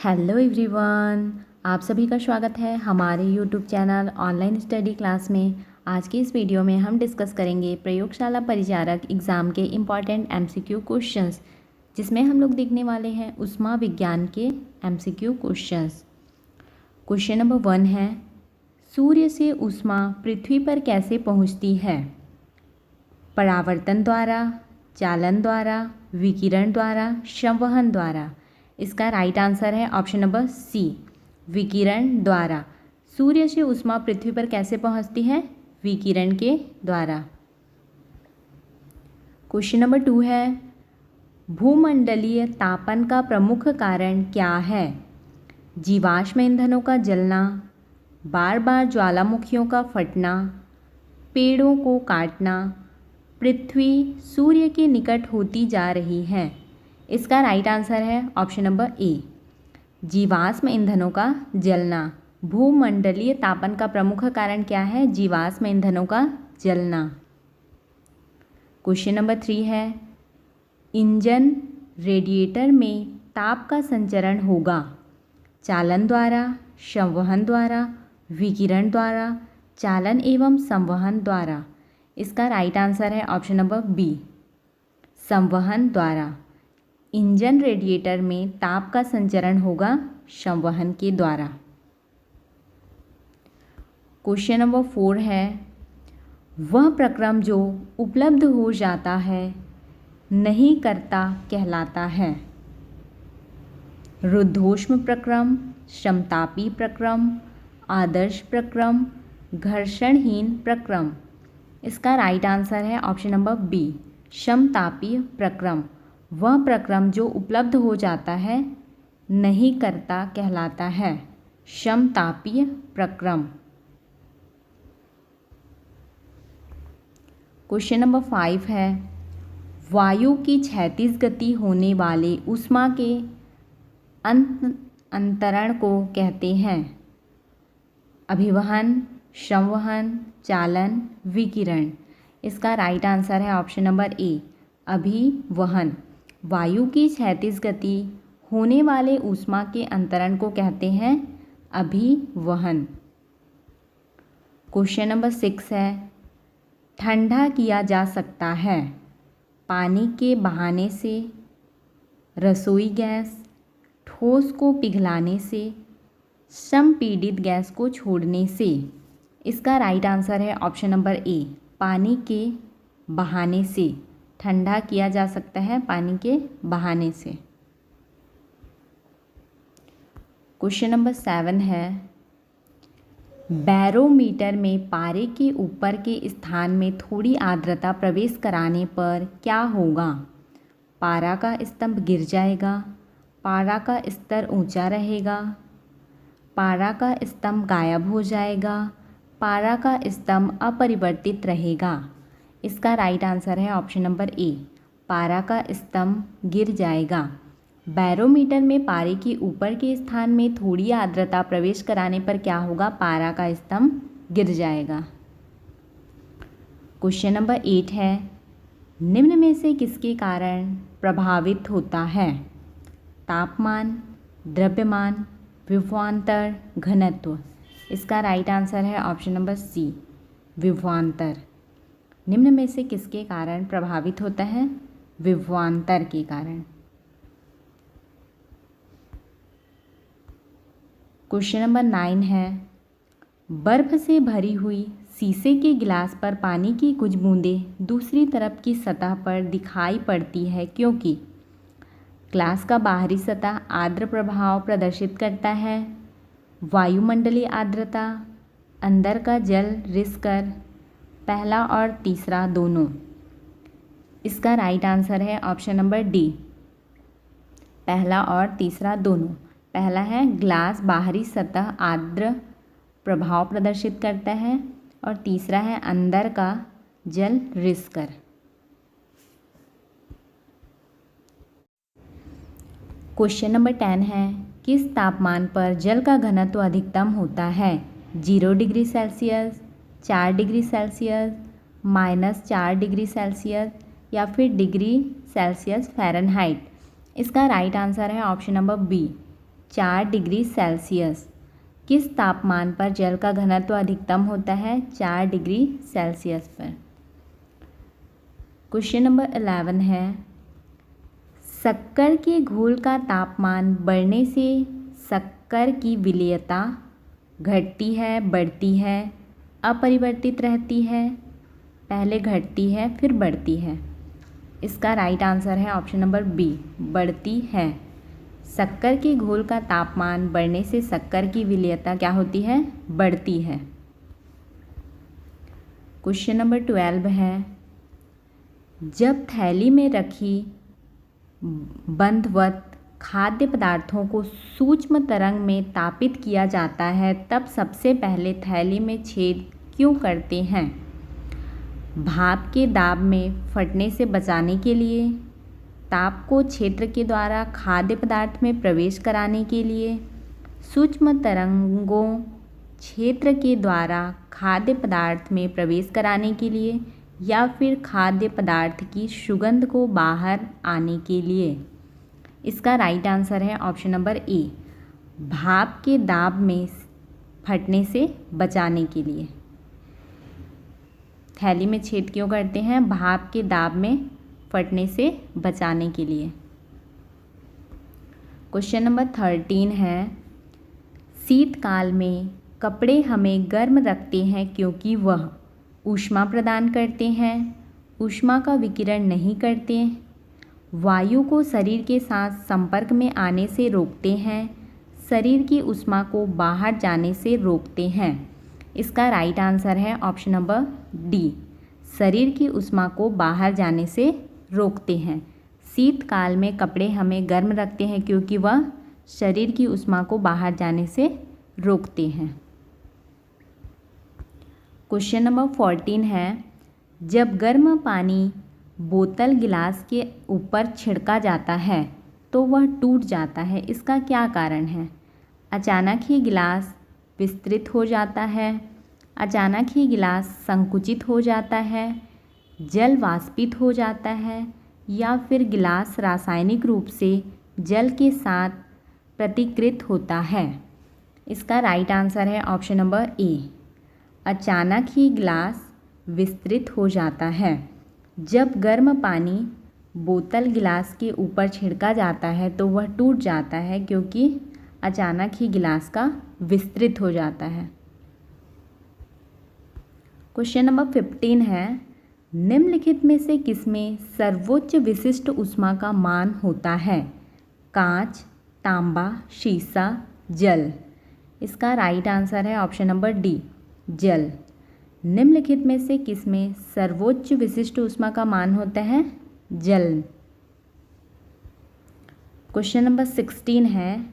Hello everyone, आप सभी का स्वागत है हमारे YouTube channel online study class में। आज की इस वीडियो में हम डिस्कस करेंगे प्रयोगशाला परिचारक एग्ज़ाम के इम्पॉर्टेंट एमसीक्यू क्वेश्चंस, जिसमें हम लोग देखने वाले हैं ऊष्मा विज्ञान के एमसीक्यू क्वेश्चंस। क्वेश्चन नंबर 1 है, सूर्य से ऊष्मा पृथ्वी पर कैसे पहुँचती है? परावर्तन द्वारा, चालन द्वारा, विकिरण द्वारा, संवहन द्वारा। इसका राइट आंसर है ऑप्शन नंबर सी, विकिरण द्वारा। सूर्य से ऊष्मा पृथ्वी पर कैसे पहुंचती है? विकिरण के द्वारा। क्वेश्चन नंबर 2 है, भूमंडलीय तापन का प्रमुख कारण क्या है? जीवाश्म ईंधनों का जलना, बार बार ज्वालामुखियों का फटना, पेड़ों को काटना, पृथ्वी सूर्य के निकट होती जा रही है। इसका राइट आंसर है ऑप्शन नंबर ए, जीवाश्म ईंधनों का जलना। भूमंडलीय तापन का प्रमुख कारण क्या है? जीवाश्म ईंधनों का जलना। क्वेश्चन नंबर 3 है, इंजन रेडिएटर में ताप का संचरण होगा चालन द्वारा, संवहन द्वारा, विकिरण द्वारा, चालन एवं संवहन द्वारा। इसका राइट आंसर है ऑप्शन नंबर बी, संवहन द्वारा। इंजन रेडिएटर में ताप का संचरण होगा संवहन के द्वारा। क्वेश्चन नंबर 4 है, वह प्रक्रम जो उपलब्ध हो जाता है नहीं करता कहलाता है? रुद्धोष्म प्रक्रम, समतापी प्रक्रम, आदर्श प्रक्रम, घर्षणहीन प्रक्रम। इसका राइट आंसर है ऑप्शन नंबर बी, समतापी प्रक्रम। वह प्रक्रम जो उपलब्ध हो जाता है नहीं करता कहलाता है, समतापीय प्रक्रम। क्वेश्चन नंबर 5 है, वायु की क्षैतिज गति होने वाले ऊष्मा के अंतरण को कहते हैं? अभिवहन, संवहन, चालन, विकिरण। इसका राइट आंसर है ऑप्शन नंबर ए, अभिवहन। वायु की क्षैतिज गति होने वाले ऊष्मा के अंतरण को कहते हैं अभिवहन। क्वेश्चन नंबर 6 है, ठंडा किया जा सकता है पानी के बहाने से, रसोई गैस, ठोस को पिघलाने से, संपीड़ित गैस को छोड़ने से। इसका राइट आंसर है ऑप्शन नंबर ए, पानी के बहाने से। ठंडा किया जा सकता है पानी के बहाने से। क्वेश्चन नंबर 7 है, बैरोमीटर में पारे के ऊपर के स्थान में थोड़ी आर्द्रता प्रवेश कराने पर क्या होगा? पारा का स्तंभ गिर जाएगा, पारा का स्तर ऊंचा रहेगा, पारा का स्तंभ गायब हो जाएगा, पारा का स्तंभ अपरिवर्तित रहेगा। इसका राइट आंसर है ऑप्शन नंबर ए, पारा का स्तंभ गिर जाएगा। बैरोमीटर में पारे के ऊपर के स्थान में थोड़ी आर्द्रता प्रवेश कराने पर क्या होगा? पारा का स्तंभ गिर जाएगा। क्वेश्चन नंबर 8 है, निम्न में से किसके कारण प्रभावित होता है? तापमान, द्रव्यमान, विभवांतर, घनत्व। इसका राइट आंसर है ऑप्शन नंबर सी, विभवांतर। निम्न में से किसके कारण प्रभावित होता है? विभवांतर के कारण। क्वेश्चन नंबर 9 है, बर्फ से भरी हुई शीशे के गिलास पर पानी की कुछ बूंदें दूसरी तरफ की सतह पर दिखाई पड़ती है क्योंकि ग्लास का बाहरी सतह आर्द्र प्रभाव प्रदर्शित करता है, वायुमंडलीय आर्द्रता, अंदर का जल रिसकर, पहला और तीसरा दोनों। इसका राइट आंसर है ऑप्शन नंबर डी, पहला और तीसरा दोनों। पहला है ग्लास बाहरी सतह आर्द्र प्रभाव प्रदर्शित करता है और तीसरा है अंदर का जल रिसकर। क्वेश्चन नंबर 10 है, किस तापमान पर जल का घनत्व अधिकतम होता है? 0 degree Celsius, 4 degree Celsius, -4 degree Celsius या फिर डिग्री सेल्सियस फ़ारेनहाइट। इसका राइट आंसर है option number B, 4 degree Celsius. किस तापमान पर जल का घनत्व अधिकतम होता है? 4 डिग्री सेल्सियस पर। क्वेश्चन नंबर 11 है, शक्कर के घोल का तापमान बढ़ने से शक्कर की विलेयता घटती है, बढ़ती है, अपरिवर्तित रहती है? पहले घटती है फिर बढ़ती है। इसका राइट आंसर है ऑप्शन नंबर बी, बढ़ती है। शक्कर के घोल का तापमान बढ़ने से शक्कर की विलेयता क्या होती है? बढ़ती है। क्वेश्चन नंबर 12 है, जब थैली में रखी बंधवत खाद्य पदार्थों को सूक्ष्म तरंग में तापित किया जाता है तब सबसे पहले थैली में छेद क्यों करते हैं? भाप के दाब में फटने से बचाने के लिए, ताप को क्षेत्र के द्वारा खाद्य पदार्थ में प्रवेश कराने के लिए, सूक्ष्म तरंगों क्षेत्र के द्वारा खाद्य पदार्थ में प्रवेश कराने के लिए, या फिर खाद्य पदार्थ की सुगंध को बाहर आने के लिए? इसका राइट आंसर है ऑप्शन नंबर ए, भाप के दाब में फटने से बचाने के लिए। थैली में छेद क्यों करते हैं? भाप के दाब में फटने से बचाने के लिए। क्वेश्चन नंबर 13 है, शीतकाल में कपड़े हमें गर्म रखते हैं क्योंकि वह ऊष्मा प्रदान करते हैं, ऊष्मा का विकिरण नहीं करते, वायु को शरीर के साथ संपर्क में आने से रोकते हैं, शरीर की ऊष्मा को बाहर जाने से रोकते हैं? इसका राइट आंसर है ऑप्शन नंबर डी, शरीर की ऊष्मा को बाहर जाने से रोकते हैं। शीतकाल में कपड़े हमें गर्म रखते हैं क्योंकि वह शरीर की ऊष्मा को बाहर जाने से रोकते हैं। क्वेश्चन नंबर 14 है, जब गर्म पानी बोतल गिलास के ऊपर छिड़का जाता है तो वह टूट जाता है, इसका क्या कारण है? अचानक ही गिलास विस्तृत हो जाता है, अचानक ही गिलास संकुचित हो जाता है, जल वाष्पित हो जाता है, या फिर गिलास रासायनिक रूप से जल के साथ प्रतिकृत होता है? इसका राइट आंसर है ऑप्शन नंबर ए, अचानक ही गिलास विस्तृत हो जाता है। जब गर्म पानी बोतल गिलास के ऊपर छिड़का जाता है तो वह टूट जाता है क्योंकि अचानक ही गिलास का विस्तृत हो जाता है। क्वेश्चन नंबर 15 है, निम्नलिखित में से किसमें सर्वोच्च विशिष्ट ऊष्मा का मान होता है? कांच, तांबा, शीशा, जल? इसका राइट आंसर है ऑप्शन नंबर डी, जल। निम्नलिखित में से किसमें सर्वोच्च विशिष्ट ऊष्मा का मान होता है? जल। क्वेश्चन नंबर 16 है,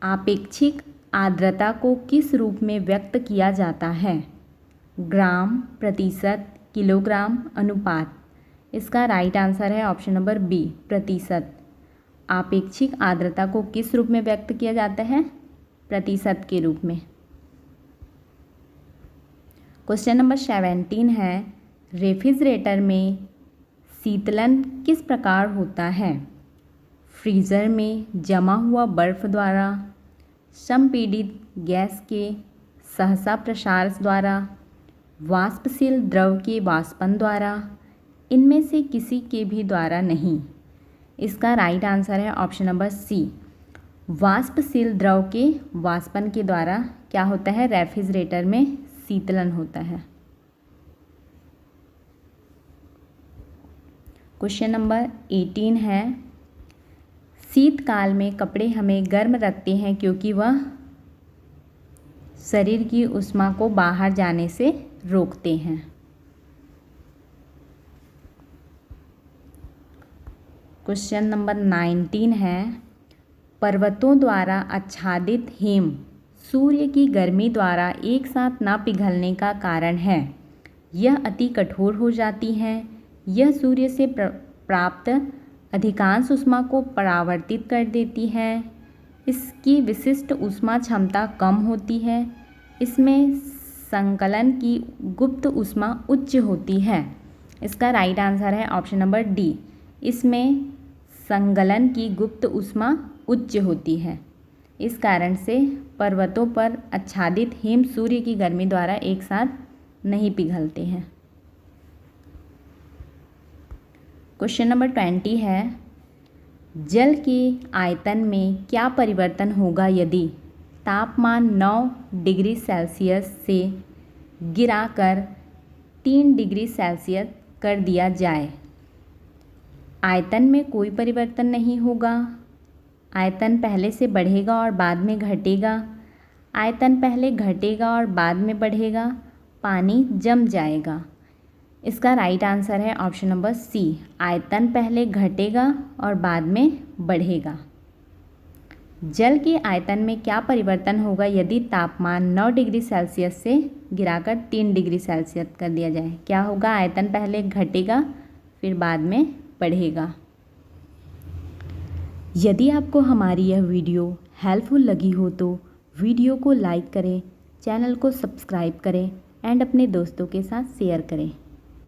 आपेक्षिक आर्द्रता को किस रूप में व्यक्त किया जाता है? ग्राम, प्रतिशत, किलोग्राम, अनुपात? इसका राइट आंसर है ऑप्शन नंबर बी, प्रतिशत। आपेक्षिक आर्द्रता को किस रूप में व्यक्त किया जाता है? प्रतिशत के रूप में। क्वेश्चन नंबर 17 है, रेफ्रिजरेटर में शीतलन किस प्रकार होता है? फ्रीज़र में जमा हुआ बर्फ द्वारा, संपीड़ित गैस के सहसा प्रसार द्वारा, वाष्पशील द्रव के वाष्पन द्वारा, इनमें से किसी के भी द्वारा नहीं? इसका राइट आंसर है ऑप्शन नंबर सी, वाष्पशील द्रव के वाष्पन के द्वारा क्या होता है? रेफ्रिजरेटर में शीतलन होता है। क्वेश्चन नंबर 18 है, शीतकाल में कपड़े हमें गर्म रखते हैं क्योंकि वह शरीर की ऊष्मा को बाहर जाने से रोकते हैं। क्वेश्चन नंबर 19 है, पर्वतों द्वारा आच्छादित हिम सूर्य की गर्मी द्वारा एक साथ न पिघलने का कारण है? यह अति कठोर हो जाती हैं, यह सूर्य से प्राप्त अधिकांश ऊष्मा को परावर्तित कर देती है, इसकी विशिष्ट ऊष्मा क्षमता कम होती है, इसमें संकलन की गुप्त ऊष्मा उच्च होती है? इसका राइट आंसर है ऑप्शन नंबर डी, इसमें संकलन की गुप्त ऊष्मा उच्च होती है। इस कारण से पर्वतों पर आच्छादित हिम सूर्य की गर्मी द्वारा एक साथ नहीं पिघलते हैं। क्वेश्चन नंबर 20 है, जल के आयतन में क्या परिवर्तन होगा यदि तापमान 9 डिग्री सेल्सियस से गिराकर 3 डिग्री सेल्सियस कर दिया जाए? आयतन में कोई परिवर्तन नहीं होगा। आयतन पहले से बढ़ेगा और बाद में घटेगा। आयतन पहले घटेगा और बाद में बढ़ेगा। पानी जम जाएगा। इसका राइट आंसर है ऑप्शन नंबर सी, आयतन पहले घटेगा और बाद में बढ़ेगा। जल के आयतन में क्या परिवर्तन होगा यदि तापमान 9 डिग्री सेल्सियस से गिराकर 3 डिग्री सेल्सियस कर दिया जाए? क्या होगा? आयतन पहले घटेगा फिर बाद में बढ़ेगा। यदि आपको हमारी यह वीडियो हेल्पफुल लगी हो तो वीडियो को लाइक करें, चैनल को सब्सक्राइब करें एंड अपने दोस्तों के साथ शेयर करें।